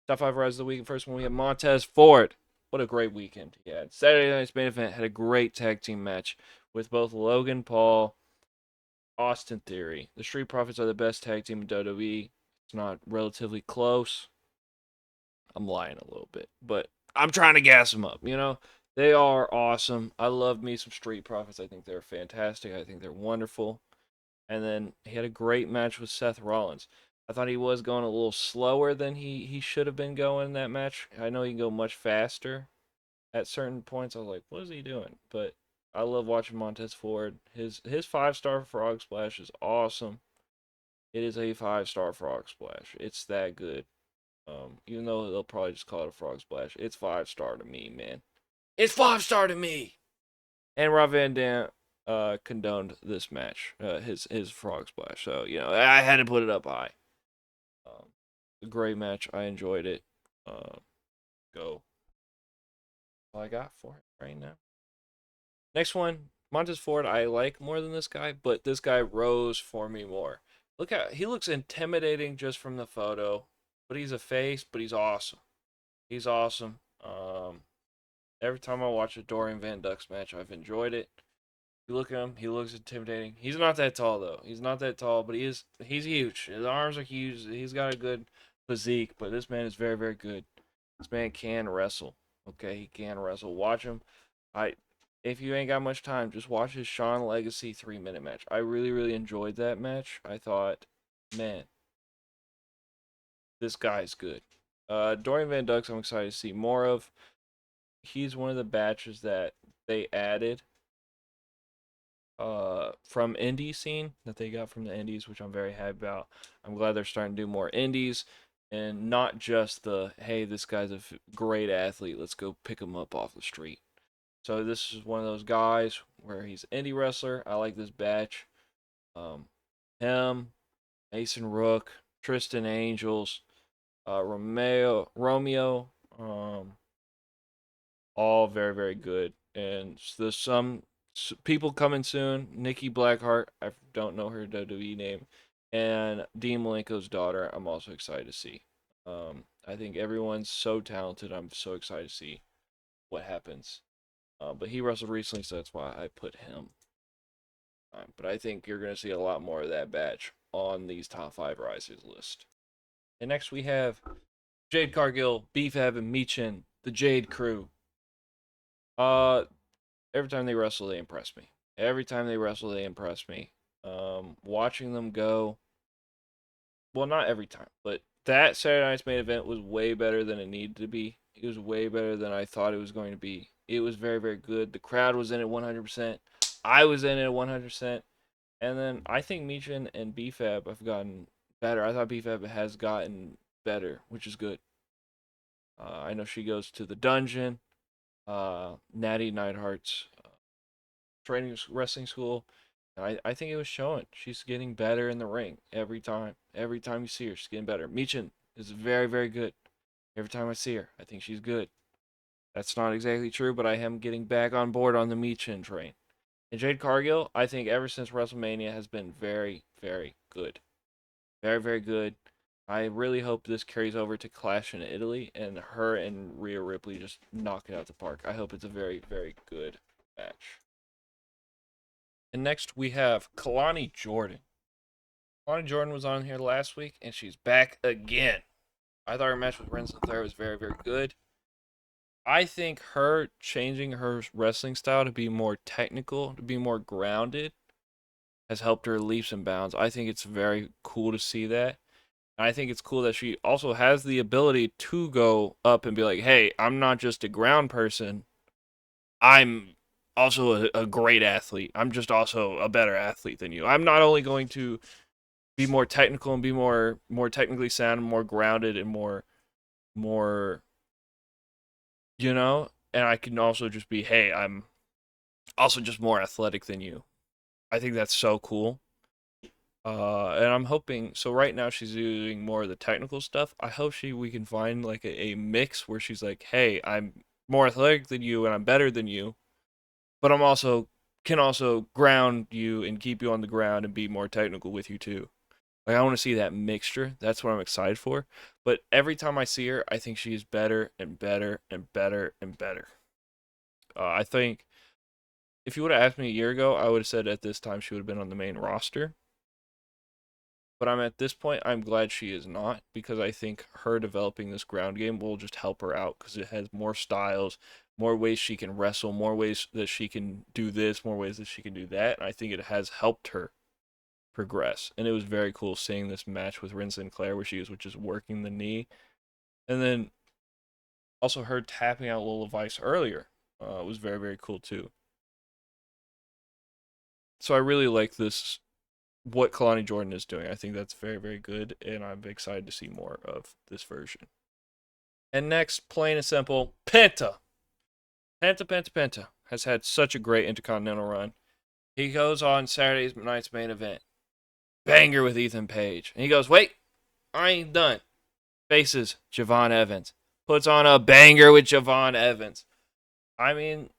Top 5 rides of the week. First one, we have Montez Ford. What a great weekend he had. Saturday night's main event had a great tag team match with both Logan Paul, Austin Theory. The Street Profits are the best tag team in WWE. It's not relatively close. I'm lying a little bit, but I'm trying to gas them up, you know? They are awesome. I love me some Street Profits. I think they're fantastic. I think they're wonderful. And then he had a great match with Seth Rollins. I thought he was going a little slower than he should have been going in that match. I know he can go much faster at certain points. I was like, what is he doing? But I love watching Montez Ford. His 5-star frog splash is awesome. It is a 5-star frog splash. It's that good. Even though they'll probably just call it a frog splash, it's 5-star to me, man. It's 5-star to me. And Rob Van Dam condoned this match, his frog splash. So I had to put it up high. Um, a great match. I enjoyed it. Go. All I got for it right now. Next one, Montez Ford. I like more than this guy, but this guy rose for me more. Look at he looks intimidating just from the photo, but he's a face. But he's awesome. He's awesome. Every time I watch a Dorian Van Dux match, I've enjoyed it. You look at him, he looks intimidating. He's not that tall though. He's not that tall, but he's huge. His arms are huge. He's got a good physique, but this man is very, very good. This man can wrestle. Okay, he can wrestle. Watch him. I if you ain't got much time, just watch his Sean Legacy 3-minute match. I really, really enjoyed that match. I thought, man, this guy's good. Dorian Van Dux, I'm excited to see more of. He's one of the batches that they added from indie scene that they got from the indies, which I'm very happy about. I'm glad they're starting to do more indies and not just the hey, this guy's a great athlete, let's go pick him up off the street. So this is one of those guys where he's an indie wrestler. I like this batch. Um, him, Mason Rook, Tristan Angels, Romeo, all very, very good. And there's some people coming soon. Nikki Blackheart, I don't know her WWE name, and Dean Malenko's daughter. I'm also excited to see. I think everyone's so talented. I'm so excited to see what happens. But he wrestled recently, so that's why I put him. But I think you're going to see a lot more of that batch on these top 5 risers list. And next we have Jade Cargill, Beef Evan, Meechin, the Jade Crew. Uh, every time they wrestle, they impress me. Every time they wrestle, they impress me. Watching them go, well, not every time, but that Saturday night's main event was way better than it needed to be. It was way better than I thought it was going to be. It was very, very good. The crowd was in it 100%. I was in it 100%. And then I think Michin and BFAB have gotten better. I thought BFAB has gotten better, which is good. I know she goes to the dungeon, Natty Neidhart's training wrestling school. And I think it was showing. She's getting better in the ring every time. Every time you see her, she's getting better. Michin is very, very good. Every time I see her, I think she's good. That's not exactly true, but I am getting back on board on the Michin train. And Jade Cargill, I think ever since WrestleMania has been very, very good. Very, very good. I really hope this carries over to Clash in Italy and her and Rhea Ripley just knock it out the park. I hope it's a very, very good match. And next we have Kalani Jordan. Kalani Jordan was on here last week and she's back again. I thought her match with Renzo Thayer was very, very good. I think her changing her wrestling style to be more technical, to be more grounded, has helped her leaps and bounds. I think it's very cool to see that. And I think it's cool that she also has the ability to go up and be like, hey, I'm not just a ground person. I'm also a great athlete. I'm just also a better athlete than you. I'm not only going to be more technical and be more technically sound and more grounded and more and I can also just be, hey, I'm also just more athletic than you. I think that's so cool. And I'm hoping so. Right now, she's doing more of the technical stuff. I hope we can find like a mix where she's like, "Hey, I'm more athletic than you, and I'm better than you, but I'm also can also ground you and keep you on the ground and be more technical with you too." Like I want to see that mixture. That's what I'm excited for. But every time I see her, I think she's better and better and better and better. I think if you would have asked me a year ago, I would have said at this time she would have been on the main roster. But I'm at this point, I'm glad she is not because I think her developing this ground game will just help her out because it has more styles, more ways she can wrestle, more ways that she can do this, more ways that she can do that. And I think it has helped her progress. And it was very cool seeing this match with Rin Sinclair where she was just working the knee. And then also her tapping out Lola Vice earlier was very, very cool too. So I really like this what Kalani Jordan is doing. I think that's very, very good, and I'm excited to see more of this version. And next, plain and simple, Penta. Penta has had such a great Intercontinental run. He goes on Saturday night's main event. Banger with Ethan Page. And he goes, wait, I ain't done. Faces Javon Evans. Puts on a banger with Javon Evans. I mean,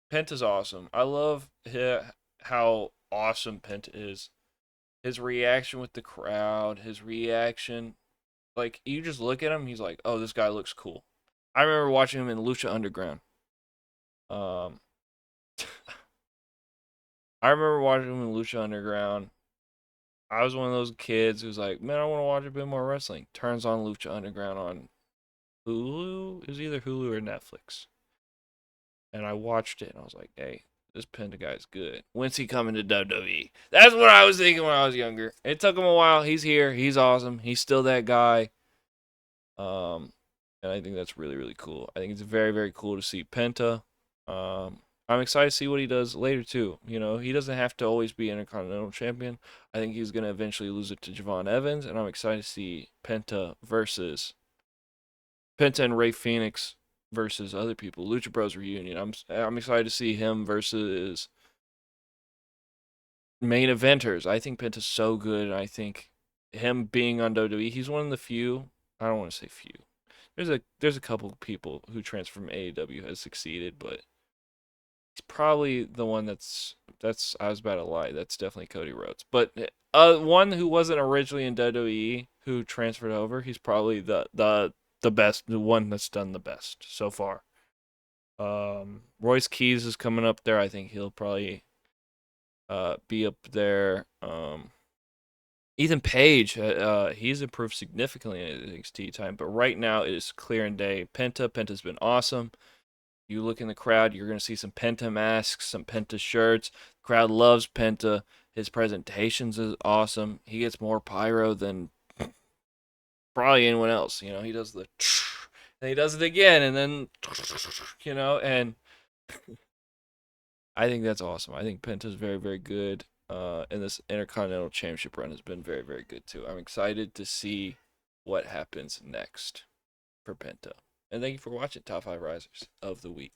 Penta's awesome. I love how awesome Penta is. His reaction with the crowd, his reaction. Like, you just look at him, he's like, oh, this guy looks cool. I remember watching him in Lucha Underground. Um, I remember watching him in Lucha Underground. I was one of those kids who's like, man, I want to watch a bit more wrestling. Turns on Lucha Underground on Hulu. It was either Hulu or Netflix. And I watched it, and I was like, hey, this Penta guy's good. When's he coming to WWE? That's what I was thinking when I was younger. It took him a while. He's here. He's awesome. He's still that guy. Um, and I think that's really, really cool. I think it's very, very cool to see Penta. I'm excited to see what he does later too. You know, he doesn't have to always be Intercontinental Champion. I think he's gonna eventually lose it to Javon Evans, and I'm excited to see Penta and Ray Phoenix versus other people. Lucha Bros reunion. I'm excited to see him versus main eventers. I think Penta's so good, and I think him being on WWE, he's one of the few. I don't want to say few. There's a couple of people who transfer from AEW has succeeded, but he's probably the one that's I was about to lie. That's definitely Cody Rhodes. But one who wasn't originally in WWE who transferred over, he's probably the best, the one that's done the best so far. Royce Keys is coming up there. I think he'll probably be up there. Ethan Page, he's improved significantly in his NXT time, but right now it is clear and day. Penta's been awesome. You look in the crowd, you're going to see some Penta masks, some Penta shirts. The crowd loves Penta. His presentations is awesome. He gets more pyro than probably anyone else. You know, he does the and he does it again, and then and I think that's awesome. I think Penta's very, very good. And this Intercontinental Championship run has been very, very good too. I'm excited to see what happens next for Penta. And thank you for watching Top 5 Risers of the Week.